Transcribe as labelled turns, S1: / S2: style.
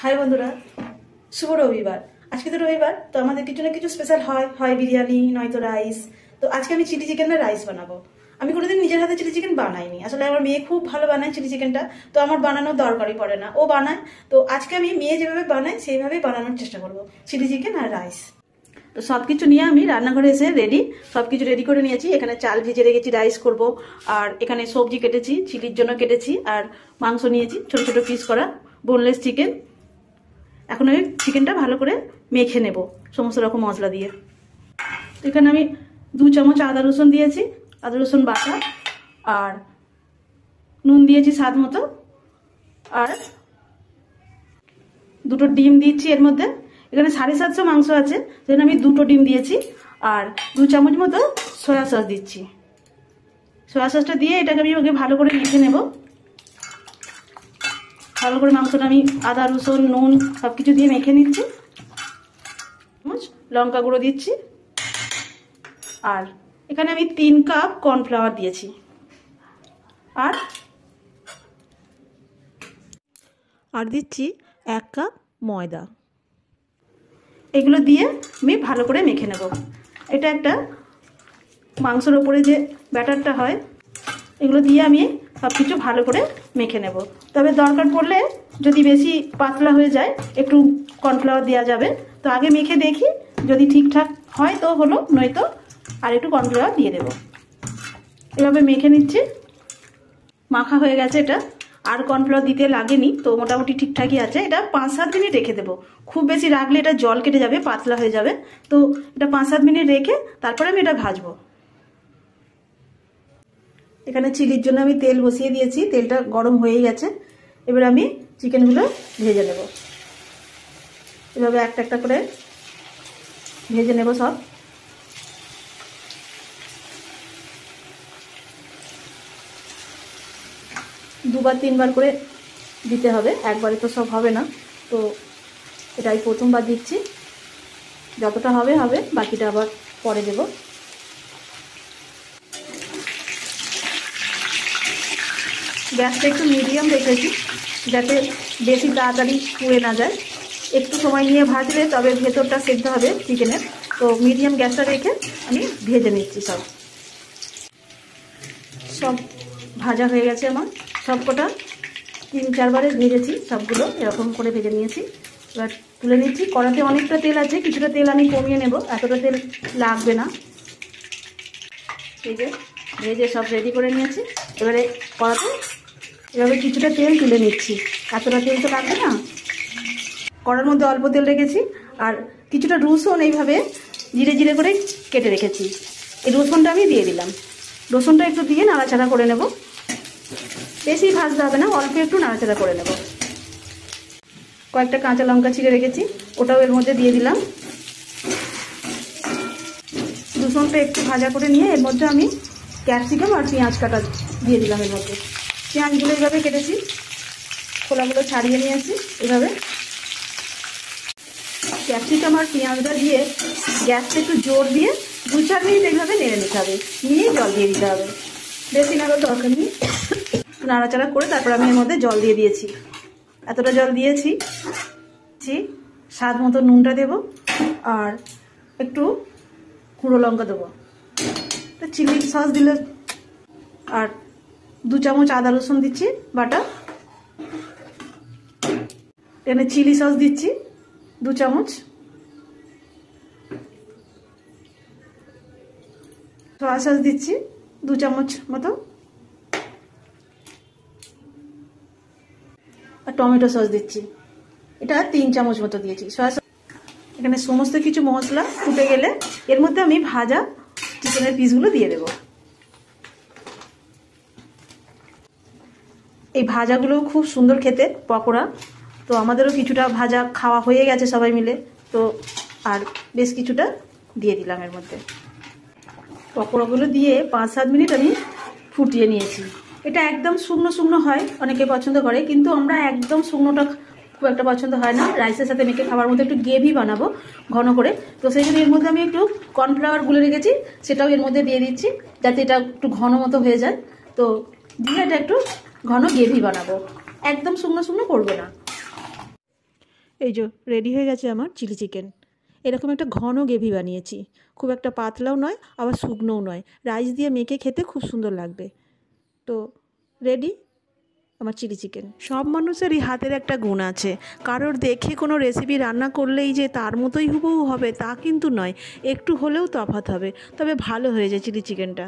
S1: High বন্ধুরা, শুভ রবিবার। আজকে তো রবিবার, তো আমাদের কিছু না কিছু স্পেশাল হয়, হয় বিরিয়ানি নয়তো রাইস। তো আজকে আমি চিলি চিকেন না রাইস বানাবো। আমি কোনোদিন নিজের হাতে চিলি চিকেন বানাইনি। আসলে আমার মেয়ে খুব ভালো বানায় চিলি চিকেনটা, তো আমার বানানোর দরকারই পড়ে না, ও বানায়। তো আজকে আমি মেয়ে যেভাবে বানায় সেইভাবেই বানানোর চেষ্টা করবো, চিলি চিকেন আর রাইস। তো সব কিছু নিয়ে আমি রান্নাঘরে এসে সব কিছু রেডি করে নিয়েছি। এখানে চাল ভিজে রেখেছি রাইস করব, আর এখানে সবজি কেটেছি, চিলির জন্য কেটেছি, আর মাংস নিয়েছি ছোট ছোট পিস করা বোনলেস চিকেন। এখন আমি চিকেনটা ভালো করে মেখে নেব সমস্ত রকম মশলা দিয়ে। তো এখানে আমি 2 চামচ আদা রসুন দিয়েছি, আদা রসুন বাটা, আর নুন দিয়েছি স্বাদ মতো, আর 2টো ডিম দিচ্ছি এর মধ্যে। এখানে 750 মাংস আছে, সেখানে আমি 2টো ডিম দিয়েছি, আর 2 চামচ মতো সয়া সস দিচ্ছি। সয়া সসটা দিয়ে এটাকে আমি ওকে ভালো করে মেখে নেব। ভালো করে মাংসটা আমি আদা রসুন নুন সব কিছু দিয়ে মেখে নিচ্ছি। লঙ্কা গুঁড়ো দিচ্ছি, আর এখানে আমি 3 কাপ কর্নফ্লাওয়ার দিয়েছি, আর দিচ্ছি 1 কাপ ময়দা। এগুলো দিয়ে আমি ভালো করে মেখে নেব। এটা একটা মাংসের ওপরে যে ব্যাটারটা হয়, এগুলো দিয়ে আমি সব কিছু ভালো করে মেখে নেব। তবে দরকার পড়লে যদি বেশি পাতলা হয়ে যায় একটু কর্নফ্লাওয়ার দেওয়া যাবে। তো আগে মেখে দেখি, যদি ঠিকঠাক হয় তো হলো, নয়তো আর একটু কর্নফ্লাওয়ার দিয়ে দেবো। এভাবে মেখে নিচ্ছি। মাখা হয়ে গেছে এটা, আর কর্নফ্লাওয়ার দিতে লাগেনি, তো মোটামুটি ঠিকঠাকই আছে। এটা 5-7 মিনিট রেখে দেবো। খুব বেশি রাখলে এটা জল কেটে যাবে, পাতলা হয়ে যাবে। তো এটা 5-7 মিনিট রেখে তারপরে আমি এটা ভাজবো। এখানে চিলির জন্য আমি তেল বসিয়ে দিয়েছি, তেলটা গরম হয়ে গেছে। এবার আমি চিকেনগুলো ভেজে নেব। এভাবে একটা একটা করে ভেজে নেব সব। দুবার 3বার করে দিতে হবে, একবারে তো সব হবে না। তো এটাই প্রথমবার দিচ্ছি, যতটা হবে হবে, বাকিটা আবার পরে দেব। গ্যাসটা একটু মিডিয়াম রেখেছি, যাতে বেশি তাড়াতাড়ি পুড়ে না যায়। একটু সময় নিয়ে ভাজলে তবে ভেতরটা সেদ্ধ হবে চিকেনের। তো মিডিয়াম গ্যাসটা রেখে আমি ভেজে নিচ্ছি। সব ভাজা হয়ে গেছে আমার, সবকটা 3-4 বারে ভেজেছি সবগুলো, এরকম করে ভেজে নিয়েছি। এবার তুলে নিচ্ছি। কড়াতে অনেকটা তেল আছে, কিছুটা তেল আমি কমিয়ে নেব, এতটা তেল লাগবে না। এই যে ভেজে সব রেডি করে নিয়েছি। এবারে কড়াতে এভাবে কিছুটা তেল তুলে নিচ্ছি, এতটা তেল তো লাগবে না। কড়ার মধ্যে অল্প তেল রেখেছি, আর কিছুটা রসুন এইভাবে জিরে জিরে করে কেটে রেখেছি। এই রসুনটা আমি দিয়ে দিলাম। রসুনটা একটু দিয়ে নাড়াচাড়া করে নেব। বেশি ভাজতে হবে না, অল্প একটু নাড়াচাড়া করে নেব। কয়েকটা কাঁচা লঙ্কা ছিঁড়ে রেখেছি, ওটাও এর মধ্যে দিয়ে দিলাম। রসুনটা একটু ভাজা করে নিয়ে এর মধ্যে আমি ক্যাপসিকাম আর পেঁয়াজ কাটা দিয়ে দিলাম। এর মধ্যে পেঁয়াজগুলো এইভাবে কেটেছি, খোলাগুলো ছাড়িয়ে নিয়েছি। এভাবে ক্যাপসিকাম আর পেঁয়াজটা দিয়ে গ্যাসটা একটু জোর দিয়ে 2-4 মিনিট এইভাবে নেড়ে নিতে হবে, নিয়ে জল দিয়ে দিতে হবে। বেশি নাড়ার দরকার নেই। নাড়াচাড়া করে তারপর আমি এর মধ্যে জল দিয়ে দিয়েছি, এতটা জল দিয়েছি। স্বাদ মতো নুনটা দেব, আর একটু গুঁড়ো লঙ্কা দেবো। তো চিলি সস দিলে, আর 2 চামচ আদা রসুন দিচ্ছি বাটা। এখানে চিলি সস দিচ্ছি 2 চামচ, সয়া সস দিচ্ছি 2 চামচ মতো, আর টমেটো সস দিচ্ছি, এটা 3 চামচ মতো দিয়েছি সয়া সস। এখানে সমস্ত কিছু মশলা ফুটে গেলে এর মধ্যে আমি ভাজা চিকেনের পিসগুলো দিয়ে দেব। এই ভাজাগুলো খুব সুন্দর খেতে, পকোড়া। তো আমাদেরও কিছুটা ভাজা খাওয়া হয়ে গেছে সবাই মিলে, তো আর বেশ কিছুটা দিয়ে দিলাম এর মধ্যে। পকোড়াগুলো দিয়ে 5-7 মিনিট আমি ফুটিয়ে নিয়েছি। এটা একদম শুকনো শুকনো হয়, অনেকে পছন্দ করে, কিন্তু আমরা একদম শুকনোটা খুব একটা পছন্দ হয় না। রাইসের সাথে মেখে খাবার মতো একটু গ্রেভি বানাবো ঘন করে, তো সেই জন্য এর মধ্যে আমি একটু কর্নফ্লাওয়ার গুলে রেখেছি, সেটাও এর মধ্যে দিয়ে দিচ্ছি, যাতে এটা একটু ঘন মতো হয়ে যায়। তো দিয়ে এটা একটু ঘন গ্রেভি বানাবো, একদম শুকনো শুকনো করবো না। এই যে রেডি হয়ে গেছে আমার চিলি চিকেন। এরকম একটা ঘন গ্রেভি বানিয়েছি, খুব একটা পাতলাও নয় আবার শুকনোও নয়, রাইস দিয়ে মেখে খেতে খুব সুন্দর লাগবে। তো রেডি আমার চিলি চিকেন। সব মানুষেরই হাতের একটা গুণ আছে, কারোর দেখে কোনো রেসিপি রান্না করলেই যে তার মতোই হুবহু হবে তা কিন্তু নয়, একটু হলেও তফাৎ হবে, তবে ভালো হয়ে যায় চিলি চিকেনটা।